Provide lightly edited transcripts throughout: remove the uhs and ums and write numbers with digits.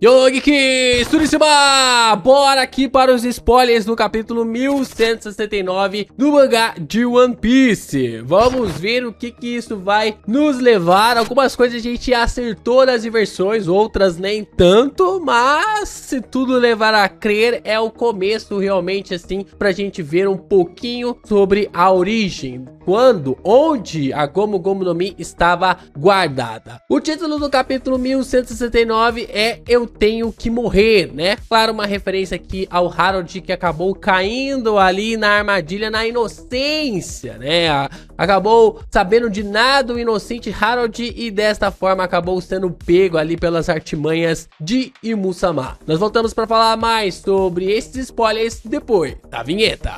Yogi Surishima! Bora aqui para os spoilers do capítulo 1169 do mangá de One Piece. Vamos ver o que isso vai nos levar. Algumas coisas a gente acertou nas versões, outras nem tanto, mas se tudo levar a crer, é o começo realmente assim pra gente ver um pouquinho sobre a origem, quando, onde a Gomu Gomu no Mi estava guardada. O título do capítulo 1169 é Eu Tenho Que Morrer, né? Claro, uma referência aqui ao Harold, que acabou caindo ali na armadilha na inocência, né? Acabou sabendo de nada o inocente Harold e desta forma acabou sendo pego ali pelas artimanhas de Imu-sama. Nós voltamos para falar mais sobre esses spoilers depois da vinheta.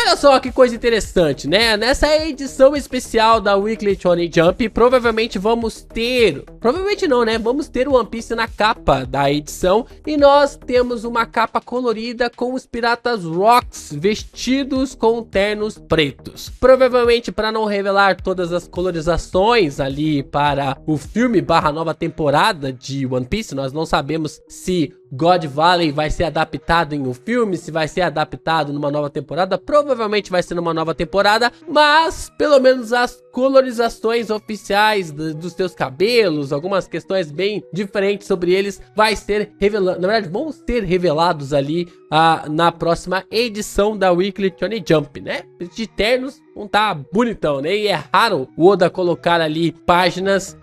Olha só que coisa interessante, né? Nessa edição especial da Weekly Shonen Jump, provavelmente vamos ter... Provavelmente não, né? Vamos ter o One Piece na capa da edição. E nós temos uma capa colorida com os piratas Rocks vestidos com ternos pretos. Provavelmente para não revelar todas as colorizações ali para o filme / nova temporada de One Piece. Nós não sabemos se God Valley vai ser adaptado em um filme, se vai ser adaptado numa nova temporada. Provavelmente vai ser numa nova temporada, mas pelo menos as colorizações oficiais dos seus cabelos, algumas questões bem diferentes sobre eles, vai ser revelado. Na verdade, vão ser revelados ali na próxima edição da Weekly Shonen Jump, né? De ternos, não tá bonitão, né? E é raro o Oda colocar ali páginas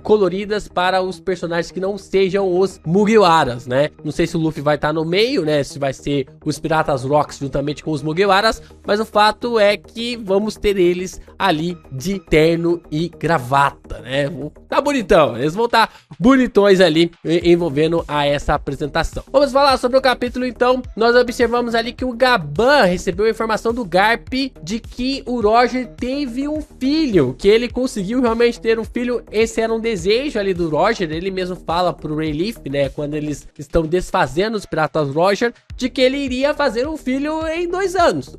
coloridas para os personagens que não sejam os Mugiwaras, né? Não sei se o Luffy vai estar no meio, né? Se vai ser os Piratas Rocks juntamente com os Mugiwaras, mas o fato é que vamos ter eles ali de terno e gravata, né? Tá bonitão, eles vão estar bonitões ali envolvendo a essa apresentação. Vamos falar sobre o capítulo então. Nós observamos ali que o Gaban recebeu a informação do Garp de que o Roger teve um filho, que ele conseguiu realmente ter um filho. Esse era um desejo ali do Roger, ele mesmo fala pro Rayleigh, né, quando eles estão desfazendo os piratas Roger, de que ele iria fazer um filho em 2 anos.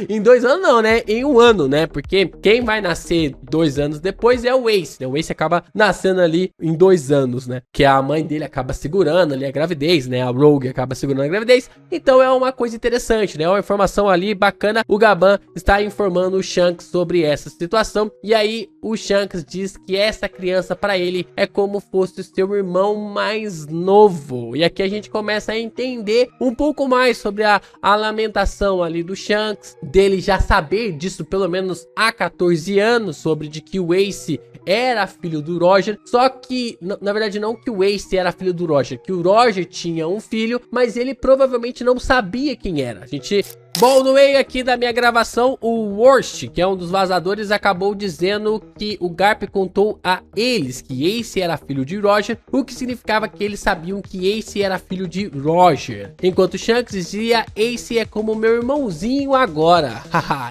Em 2 anos não, né, em 1 ano, né, porque quem vai nascer 2 anos depois é o Ace, né, o Ace acaba nascendo ali em 2 anos, né, que a mãe dele acaba segurando ali a gravidez, né, a Rogue acaba segurando a gravidez. Então é uma coisa interessante, né, uma informação ali bacana. O Gaban está informando o Shanks sobre essa situação, e aí o Shanks diz que essa criança para ele é como fosse o seu irmão mais novo. E aqui a gente começa a entender um pouco mais sobre a lamentação ali do Shanks, dele já saber disso pelo menos há 14 anos, sobre de que o Ace era filho do Roger, só que na verdade não que o Ace era filho do Roger, que o Roger tinha um filho, mas ele provavelmente não sabia quem era. A gente... Bom, no meio aqui da minha gravação, o Worst, que é um dos vazadores, acabou dizendo que o Garp contou a eles que Ace era filho de Roger, o que significava que eles sabiam que Ace era filho de Roger. Enquanto Shanks dizia, Ace é como meu irmãozinho agora.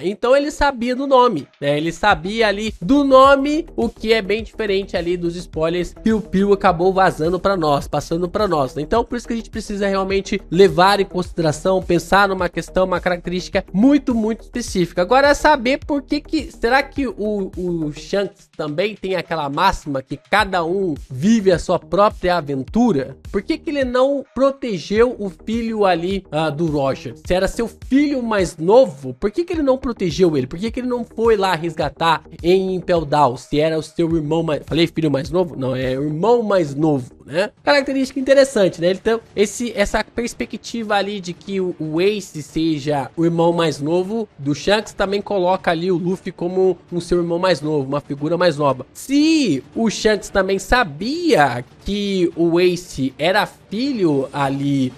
Então ele sabia do nome, né? Ele sabia ali do nome, o que é bem diferente ali dos spoilers que o Piu acabou vazando pra nós, passando pra nós. Então por isso que a gente precisa realmente levar em consideração, pensar numa questão, uma característica muito específica. Agora é saber por que será que o Shanks também tem aquela máxima que cada um vive a sua própria aventura? Por que ele não protegeu o filho ali do Roger? Se era seu filho mais novo, por que ele não protegeu ele? Por que ele não foi lá resgatar em Impel Down? Se era o seu irmão mais... Falei filho mais novo? Não, é o irmão mais novo, né? Característica interessante, né? Então, essa perspectiva ali de que o Ace seja o irmão mais novo do Shanks também coloca ali o Luffy como um seu irmão mais novo, uma figura mais nova. Se o Shanks também sabia que o Ace era filho ali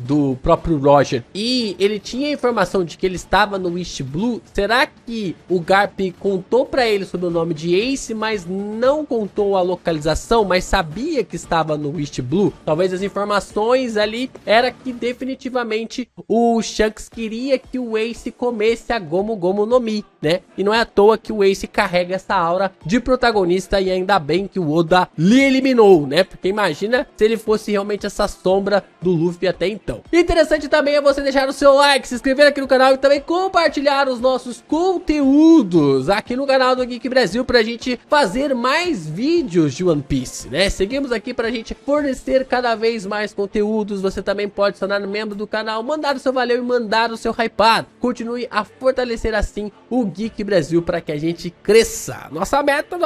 do próprio Roger e ele tinha a informação de que ele estava no East Blue, será que o Garp contou para ele sobre o nome de Ace, mas não contou a localização, mas sabia que estava no East Blue? Talvez as informações ali era que definitivamente o Shanks queria que o Ace comesse a Gomu Gomu no Mi, né? E não é à toa que o Ace carrega essa aura de protagonista, e ainda bem que o Oda lhe eliminou Genou, né? Porque imagina se ele fosse realmente essa sombra do Luffy até então. Interessante também é você deixar o seu like, se inscrever aqui no canal e também compartilhar os nossos conteúdos aqui no canal do Geek Brasil pra gente fazer mais vídeos de One Piece, né? Seguimos aqui pra gente fornecer cada vez mais conteúdos. Você também pode se tornar membro do canal, mandar o seu valeu e mandar o seu hypado. Continue a fortalecer assim o Geek Brasil para que a gente cresça. Nossa meta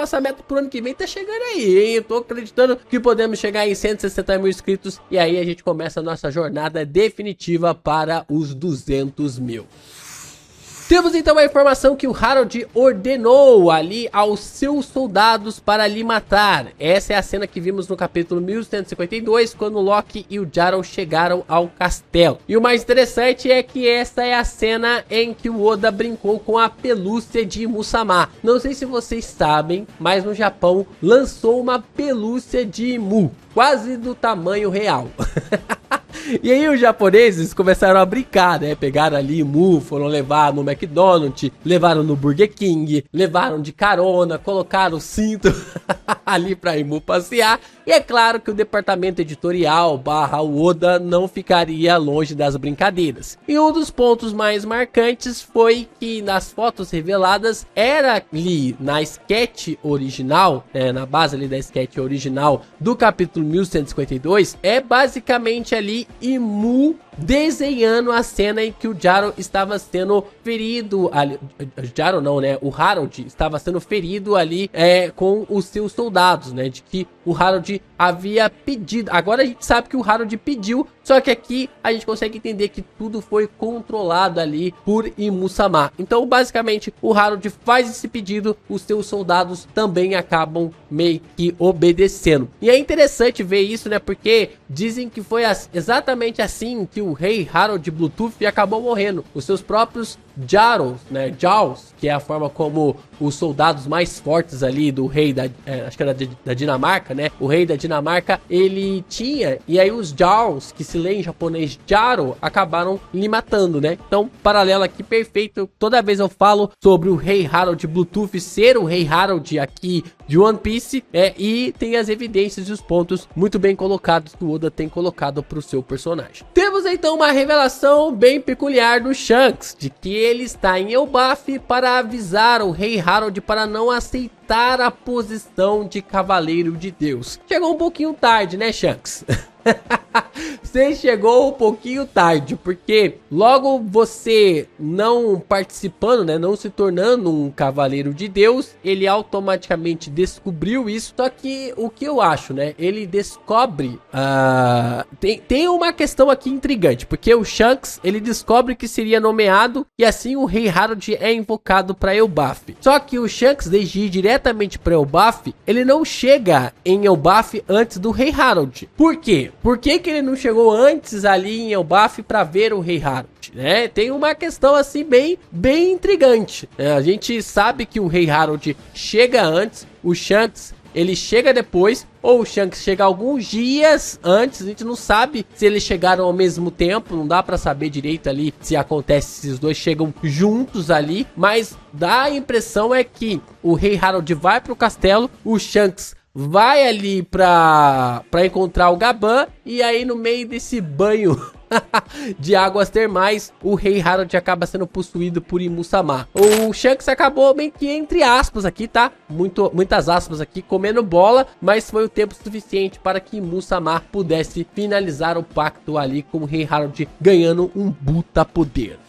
pro ano que vem tá chegando aí, hein? Eu tô acreditando que podemos chegar em 160 mil inscritos e aí a gente começa a nossa jornada definitiva para os 200 mil. Temos então a informação que o Harold ordenou ali aos seus soldados para lhe matar. Essa é a cena que vimos no capítulo 1152, quando o Loki e o Jaro chegaram ao castelo. E o mais interessante é que essa é a cena em que o Oda brincou com a pelúcia de Imu-sama. Não sei se vocês sabem, mas no Japão lançou uma pelúcia de Imu, quase do tamanho real. E aí os japoneses começaram a brincar, né? Pegaram ali Imu, foram levar no McDonald's, levaram no Burger King, levaram de carona, colocaram o cinto ali pra Imu passear. E é claro que o departamento editorial / o Oda não ficaria longe das brincadeiras. E um dos pontos mais marcantes foi que nas fotos reveladas era ali na sketch original, na base ali da sketch original do capítulo 1152, é basicamente ali Imu desenhando a cena em que o Jaro estava sendo ferido ali, Jaro não, né? O Harold estava sendo ferido ali com os seus soldados, né? De que o Harold havia pedido. Agora a gente sabe que o Harold pediu, só que aqui a gente consegue entender que tudo foi controlado ali por Imu-sama. Então, basicamente, o Harold faz esse pedido, os seus soldados também acabam meio que obedecendo. E é interessante ver isso, né? Porque dizem que foi exatamente assim que o rei Harold Bluetooth acabou morrendo. Os seus próprios Jaros, né? Jaws, que é a forma como os soldados mais fortes ali do rei acho que era da Dinamarca, né? O rei da Dinamarca, ele tinha, e aí os Jaws, que se lê em japonês Jaro, acabaram lhe matando, né? Então, paralelo aqui perfeito. Toda vez eu falo sobre o rei Harold Bluetooth ser o rei Harold aqui de One Piece, e tem as evidências e os pontos muito bem colocados que o Oda tem colocado para o seu personagem. Temos então uma revelação bem peculiar do Shanks, de que ele está em Elbaf para avisar o rei Harold para não aceitar a posição de Cavaleiro de Deus. Chegou um pouquinho tarde, né, Shanks? Você chegou um pouquinho tarde, porque logo você não participando, né, não se tornando um Cavaleiro de Deus, ele automaticamente descobriu isso. Só que o que eu acho, né, ele descobre, tem uma questão aqui intrigante, porque o Shanks, ele descobre que seria nomeado e assim o rei Harold é invocado para Elbaf. Só que o Shanks, desde ir diretamente para Elbaf, ele não chega em Elbaf antes do rei Harold. Por quê? Por que ele não chegou antes ali em Elbaf para ver o rei Harold, né? Tem uma questão assim bem intrigante, né? A gente sabe que o rei Harold chega antes, o Shanks ele chega depois, ou o Shanks chega alguns dias antes. A gente não sabe se eles chegaram ao mesmo tempo, não dá pra saber direito ali se acontece, se os dois chegam juntos ali, mas dá a impressão é que o rei Harold vai pro castelo, o Shanks vai ali pra encontrar o Gaban, e aí no meio desse banho de águas termais, o rei Harold acaba sendo possuído por Imu-sama. O Shanks acabou bem que, entre aspas aqui, tá? Muitas aspas aqui, comendo bola, mas foi o tempo suficiente para que Imu-sama pudesse finalizar o pacto ali com o rei Harold, ganhando um puta poder.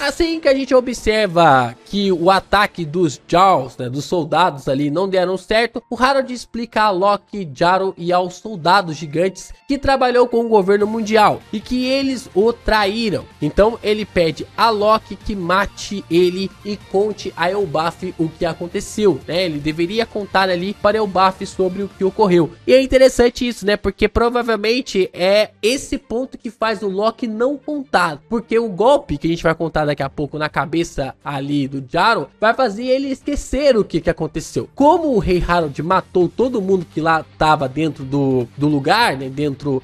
Assim que a gente observa que o ataque dos Jaws, né, dos soldados ali, não deram certo, o Harold explica a Loki, Jaro e aos soldados gigantes que trabalhou com o governo mundial e que eles o traíram. Então ele pede a Loki que mate ele e conte a Elbaf o que aconteceu, né? Ele deveria contar ali para Elbaf sobre o que ocorreu. E é interessante isso, né? Porque provavelmente é esse ponto que faz o Loki não contar, porque o golpe que a gente vai contar daqui a pouco na cabeça ali do Jaro, vai fazer ele esquecer o que aconteceu. Como o Rei Harold matou todo mundo que lá tava dentro do lugar, né, dentro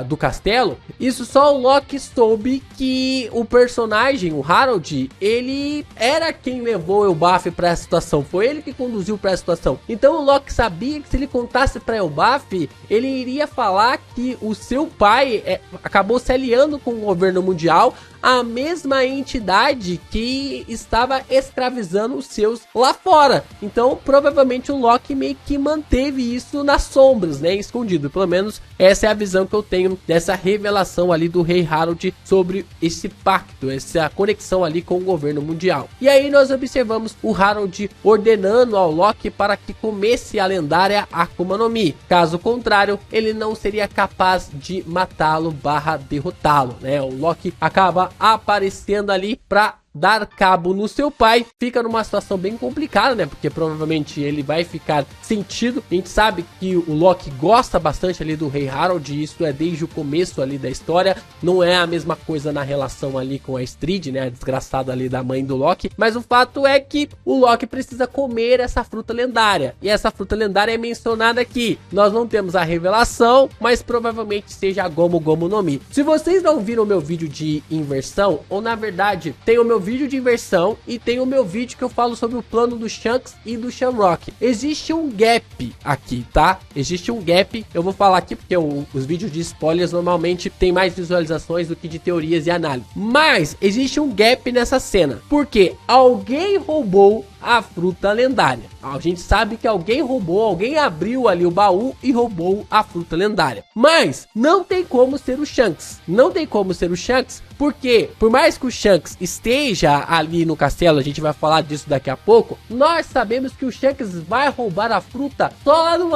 do castelo, isso só o Loki soube que o personagem, o Harold, ele era quem levou Elbaf pra essa situação, foi ele que conduziu pra essa situação. Então o Loki sabia que se ele contasse pra Elbaf, ele iria falar que o seu pai acabou se aliando com o governo mundial, a mesma entidade que estava escravizando os seus lá fora. Então, provavelmente o Loki meio que manteve isso nas sombras, né, escondido. Pelo menos essa é a visão que eu tenho dessa revelação ali do Rei Harold sobre esse pacto, essa conexão ali com o governo mundial. E aí nós observamos o Harold ordenando ao Loki para que comesse a lendária Akuma no Mi. Caso contrário, ele não seria capaz de matá-lo / derrotá-lo, né? O Loki acaba aparecendo ali para dar cabo no seu pai, fica numa situação bem complicada, né, porque provavelmente ele vai ficar sentido. A gente sabe que o Loki gosta bastante ali do Rei Harold, e isso é desde o começo ali da história, não é a mesma coisa na relação ali com a Astrid, né, a desgraçada ali da mãe do Loki, mas o fato é que o Loki precisa comer essa fruta lendária, e essa fruta lendária é mencionada aqui. Nós não temos a revelação, mas provavelmente seja a Gomu Gomu no Mi. Se vocês não viram o meu vídeo de inversão, ou na verdade tem o meu vídeo de inversão e tem o meu vídeo que eu falo sobre o plano do Shanks e do Shamrock, existe um gap aqui, tá? Existe um gap, eu vou falar aqui porque os vídeos de spoilers normalmente tem mais visualizações do que de teorias e análise, mas existe um gap nessa cena, porque alguém roubou a fruta lendária. A gente sabe que alguém roubou, alguém abriu ali o baú e roubou a fruta lendária, mas não tem como ser o Shanks, não tem como ser o Shanks, porque por mais que o Shanks esteja ali no castelo, a gente vai falar disso daqui a pouco, nós sabemos que o Shanks vai roubar a fruta só lá no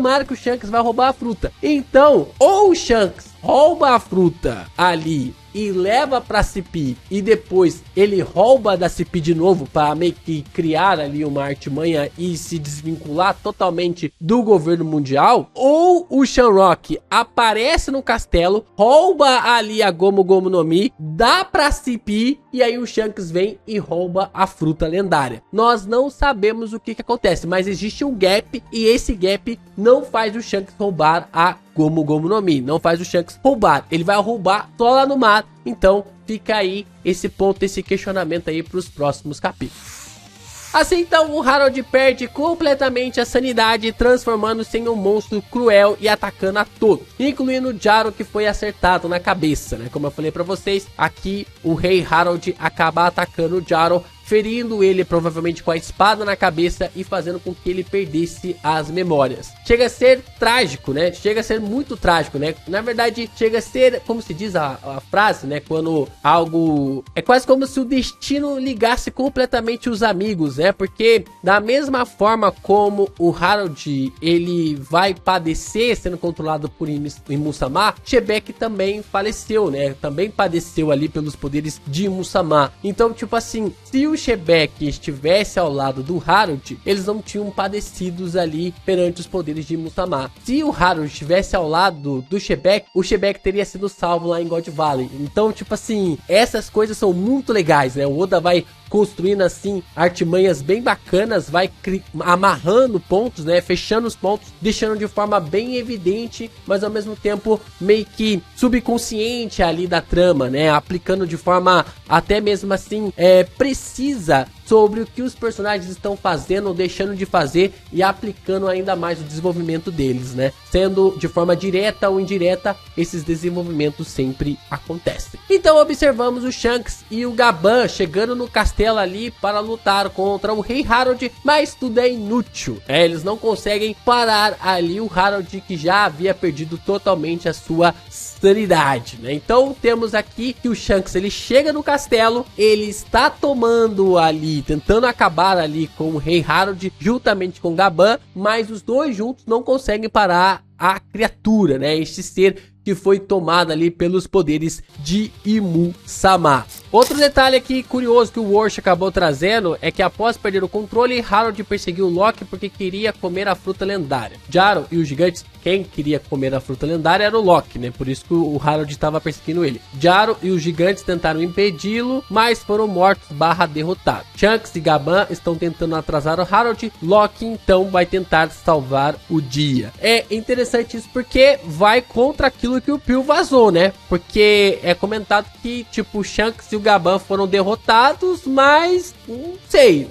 mar que o Shanks vai roubar a fruta. Então, ou o Shanks rouba a fruta ali e leva pra Cipi, e depois ele rouba da Cipi de novo para meio que criar ali uma artimanha e se desvincular totalmente do governo mundial, ou o Shamrock aparece no castelo, rouba ali a Gomu Gomu no Mi, dá pra Cipi, e aí o Shanks vem e rouba a fruta lendária. Nós não sabemos o que acontece, mas existe um gap, e esse gap não faz o Shanks roubar a Gomu Gomu no Mi, não faz o Shanks roubar, ele vai roubar só lá no mar. Então fica aí esse ponto, esse questionamento aí para os próximos capítulos. Assim então o Harold perde completamente a sanidade, transformando-se em um monstro cruel e atacando a todos, incluindo o Jaro, que foi acertado na cabeça, né? Como eu falei para vocês, aqui o Rei Harold acaba atacando o Jaro, ferindo ele provavelmente com a espada na cabeça e fazendo com que ele perdesse as memórias. Chega a ser trágico, né? Chega a ser muito trágico, né? Na verdade, chega a ser, como se diz a frase, né? Quando algo... é quase como se o destino ligasse completamente os amigos, né? Porque da mesma forma como o Harold, ele vai padecer sendo controlado por Imu-sama, Shebek também faleceu, né? Também padeceu ali pelos poderes de Imu-sama. Então, tipo assim, se o Shebek estivesse ao lado do Harold, eles não tinham padecidos ali perante os poderes de Imu-sama. Se o Harold estivesse ao lado do Shebek, o Shebek teria sido salvo lá em God Valley. Então, tipo assim, essas coisas são muito legais, né? O Oda vai construindo assim artimanhas bem bacanas, vai amarrando pontos, né, fechando os pontos, deixando de forma bem evidente, mas ao mesmo tempo meio que subconsciente ali da trama, né, aplicando de forma até mesmo assim precisa sobre o que os personagens estão fazendo ou deixando de fazer e aplicando ainda mais o desenvolvimento deles, né? Sendo de forma direta ou indireta, esses desenvolvimentos sempre acontecem. Então observamos o Shanks e o Gaban chegando no castelo ali para lutar contra o Rei Harold, mas tudo é inútil. Eles não conseguem parar ali o Harold, que já havia perdido totalmente a sua sanidade, né? Então temos aqui que o Shanks, ele chega no castelo, ele está tomando ali, tentando acabar ali com o Rei Harold juntamente com Gaban, mas os dois juntos não conseguem parar a criatura, né? Este ser que foi tomado ali pelos poderes de Imu-sama. Outro detalhe aqui curioso que o Warsh acabou trazendo é que após perder o controle, Harold perseguiu Loki porque queria comer a fruta lendária. Jaro e os gigantes quem queria comer a fruta lendária era o Loki, né? Por isso que o Harold estava perseguindo ele. Jaro e os gigantes tentaram impedi-lo, mas foram mortos / derrotados. Shanks e Gaban estão tentando atrasar o Harold. Loki então vai tentar salvar o dia. É interessante isso porque vai contra aquilo que o Phil vazou, né? Porque é comentado que, tipo, o Shanks e o Gaban foram derrotados, mas não sei.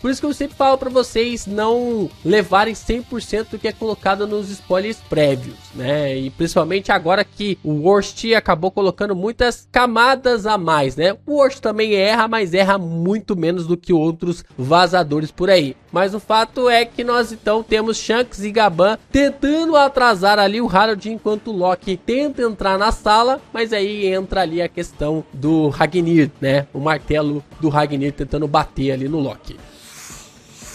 Por isso que eu sempre falo pra vocês não levarem 100% do que é colocado nos spoilers prévios, né? E principalmente agora que o Worst acabou colocando muitas camadas a mais, né? O Worst também erra, mas erra muito menos do que outros vazadores por aí. Mas o fato é que nós então temos Shanks e Gaban tentando atrasar ali o Harold, enquanto o Loki tenta entrar na sala, mas aí entra ali a questão do Ragnir, né? O martelo do Ragnir tentando bater ali no Loki.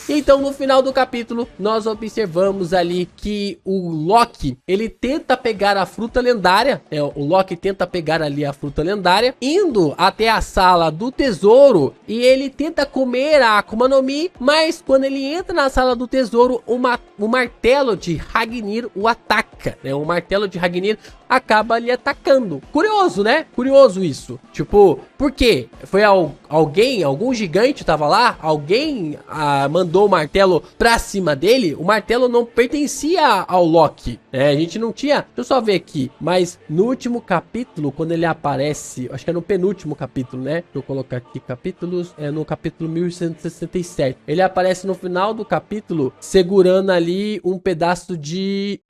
Então, no final do capítulo, nós observamos ali que o Loki, ele tenta pegar a fruta lendária, o Loki tenta pegar ali a fruta lendária, indo até a sala do tesouro, e ele tenta comer a Akuma no Mi, mas quando ele entra na sala do tesouro, o martelo de Ragnir o ataca, né? O martelo de Ragnir acaba ali atacando. Curioso, né? Curioso isso. Tipo, por quê? Foi algum gigante tava lá? Alguém mandou o martelo pra cima dele? O martelo não pertencia ao Loki, né? A gente não tinha... Deixa eu só ver aqui. Mas no último capítulo, quando ele aparece... Acho que é no penúltimo capítulo, né? Deixa eu colocar aqui capítulos. É no capítulo 1167. Ele aparece no final do capítulo segurando ali um pedaço de...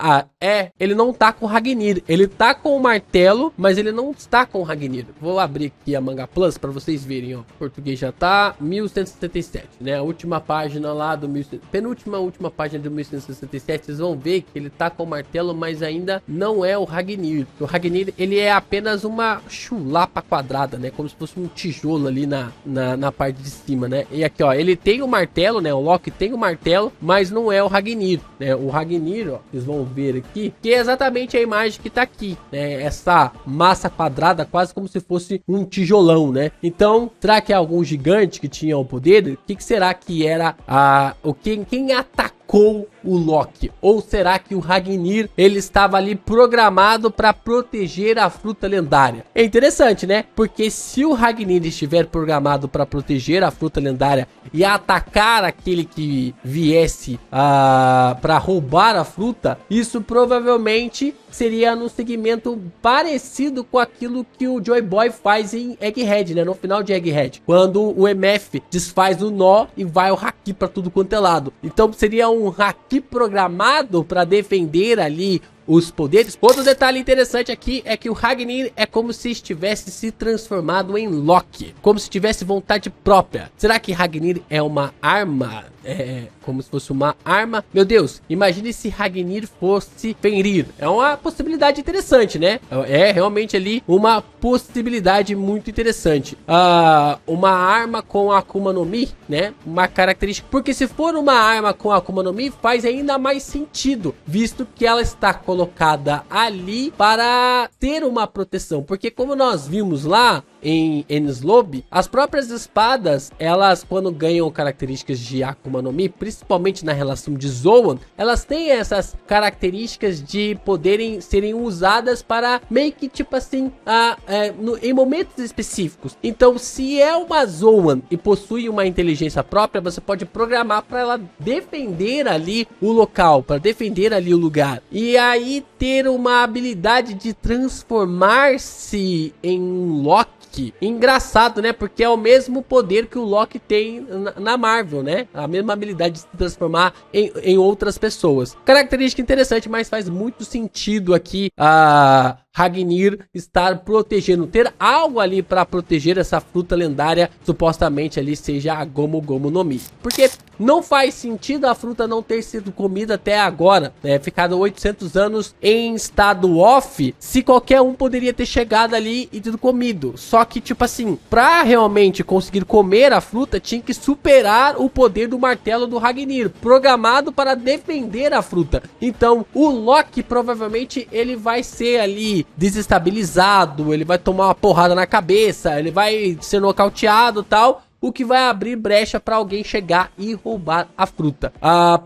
Ele não tá com o Ragnir. Ele tá com o martelo, mas ele não está com o Ragnir. Vou abrir aqui a Manga Plus para vocês verem, ó. O português já tá 1177, né? A última página lá do última página do 1167, vocês vão ver que ele tá com o martelo, mas ainda não é o Ragnir. O Ragnir, ele é apenas uma chulapa quadrada, né? Como se fosse um tijolo ali na parte de cima, né? E aqui, ó, ele tem o martelo, né? O Loki tem o martelo, mas não é o Ragnir, né? O Ragnir, ó, vocês vão ver aqui, que é exatamente a imagem que tá aqui, né? Essa massa quadrada, quase como se fosse um tijolão, né? Então, será que é algum gigante que tinha o poder? O que será que era quem atacou o Loki? Ou será que o Ragnir, ele estava ali programado para proteger a fruta lendária? É interessante, né? Porque se o Ragnir estiver programado para proteger a fruta lendária e atacar aquele que viesse para roubar a fruta, isso provavelmente seria no segmento parecido com aquilo que o Joy Boy faz em Egghead, né? No final de Egghead, quando o MF desfaz o nó e vai o Haki para tudo quanto é lado. Então seria um Haki programado para defender ali os poderes. Outro detalhe interessante aqui é que o Ragnir é como se estivesse se transformado em Loki, como se tivesse vontade própria. Será que Ragnir é uma arma? Como se fosse uma arma. Meu Deus, imagine se Ragnir fosse Fenrir. É uma possibilidade interessante, né? É realmente ali uma possibilidade muito interessante. Uma arma com a Akuma no Mi, né? Uma característica. Porque se for uma arma com a Akuma no Mi, faz ainda mais sentido, visto que ela está colocada ali para ter uma proteção. Porque como nós vimos lá em Enies Lobby, as próprias espadas, elas quando ganham características de Akuma no Mi, principalmente na relação de Zoan, elas têm essas características de poderem serem usadas para meio que tipo assim, em momentos específicos. Então, se é uma Zoan e possui uma inteligência própria, você pode programar para ela defender ali o local, para defender ali o lugar. E aí ter uma habilidade de transformar-se em Loki. Engraçado, né? Porque é o mesmo poder que o Loki tem na Marvel, né? A mesma habilidade de se transformar em outras pessoas. Característica interessante, mas faz muito sentido aqui a Ragnir estar protegendo, ter algo ali para proteger essa fruta lendária, supostamente ali seja a Gomu Gomu no Mi. Porque não faz sentido a fruta não ter sido comida até agora, né? Ficado 800 anos em estado off, se qualquer um poderia ter chegado ali e tido comido. Só que, tipo assim, pra realmente conseguir comer a fruta, tinha que superar o poder do martelo do Ragnir, programado para defender a fruta. Então, o Loki, provavelmente, ele vai ser ali desestabilizado, ele vai tomar uma porrada na cabeça, ele vai ser nocauteado e tal. o que vai abrir brecha para alguém chegar e roubar a fruta.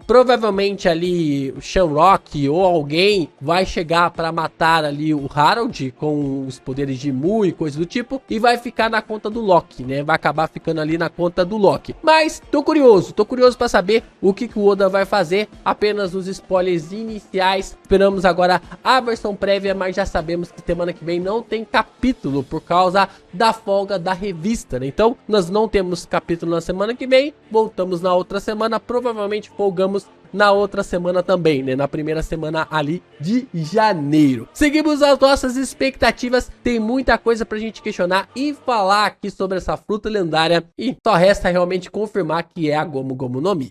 Provavelmente ali o Shamrock ou alguém vai chegar para matar ali o Harold com os poderes de Mu e coisa do tipo, e vai ficar na conta do Loki, né? Vai acabar ficando ali na conta do Loki. Mas tô curioso para saber o que o Oda vai fazer. Apenas os spoilers iniciais. Esperamos agora a versão prévia, mas já sabemos que semana que vem não tem capítulo por causa da folga da revista, né? Então nós não temos capítulo na semana que vem, voltamos na outra semana, provavelmente folgamos na outra semana também, né? Na primeira semana ali de janeiro. Seguimos as nossas expectativas, tem muita coisa pra gente questionar e falar aqui sobre essa fruta lendária, e só resta realmente confirmar que é a Gomu Gomu no Mi.